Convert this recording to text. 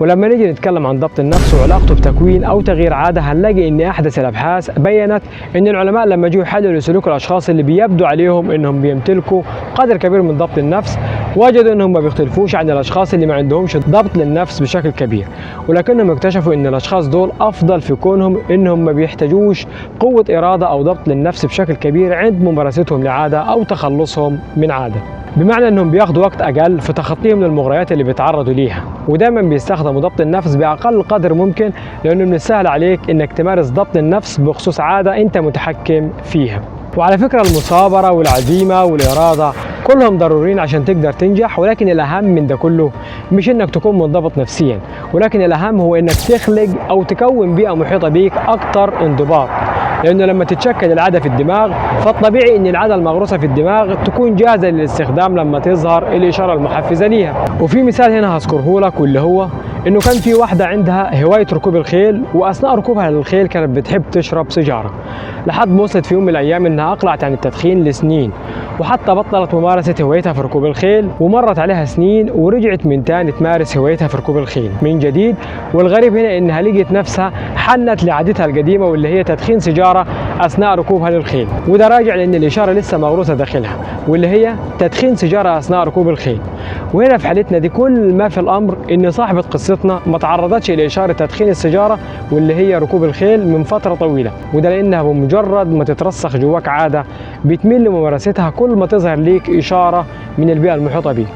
ولما نيجي نتكلم عن ضبط النفس وعلاقته بتكوين أو تغيير عادة، هنلاقي إن أحدث الأبحاث بيّنت إن العلماء لما جوا يحللوا سلوك الأشخاص اللي بيبدو عليهم إنهم بيمتلكوا قدر كبير من ضبط النفس، وجدوا إنهم ما بيختلفوش عن الأشخاص اللي ما عندهمش ضبط للنفس بشكل كبير، ولكنهم اكتشفوا إن الأشخاص دول أفضل في كونهم إنهم ما بيحتاجوش قوة إرادة أو ضبط للنفس بشكل كبير عند ممارستهم لعادة أو تخلصهم من عادة. بمعنى انهم بياخدوا وقت اقل في تخطيهم للمغريات اللي بيتعرضوا ليها، ودايما بيستخدموا ضبط النفس باقل قدر ممكن، لانه من السهل عليك انك تمارس ضبط النفس بخصوص عاده انت متحكم فيها. وعلى فكره المثابره والعزيمه والاراده كلهم ضروريين عشان تقدر تنجح، ولكن الاهم من ده كله مش انك تكون منضبط نفسيا، ولكن الاهم هو انك تخلق او تكون بيئه محيطه بيك اكثر انضباط. لأنه لما تتشكل العادة في الدماغ، فالطبيعي إن العادة المغروسة في الدماغ تكون جاهزة للاستخدام لما تظهر الإشارة المحفزة ليها. وفي مثال هنا هذكره لك، واللي هو إنه كان في واحدة عندها هواية ركوب الخيل، وأثناء ركوبها للخيل كانت بتحب تشرب سيجارة، لحد ما وصلت في يوم من الأيام إنها أقلعت عن التدخين لسنين، وحتى بطلت ممارسة هوايتها في ركوب الخيل، ومرت عليها سنين ورجعت من تاني تمارس هوايتها في ركوب الخيل من جديد. والغريب هنا إنها لقيت نفسها حنت لعادتها القديمة، واللي هي تدخين سيجارة أثناء ركوبها للخيل، وده راجع لأن الإشارة لسه مغروسة داخلها، واللي هي تدخين سيجارة أثناء ركوب الخيل. وهنا في حالتنا دي كل ما في الأمر إن صاحبة قصتنا ما تعرضتش لإشارة تدخين السيجارة واللي هي ركوب الخيل من فترة طويلة، وده لأنها بمجرد ما تترسخ جواك عادة بتميل لممارستها كل ما تظهر ليك إشارة من البيئة المحيطة بيك.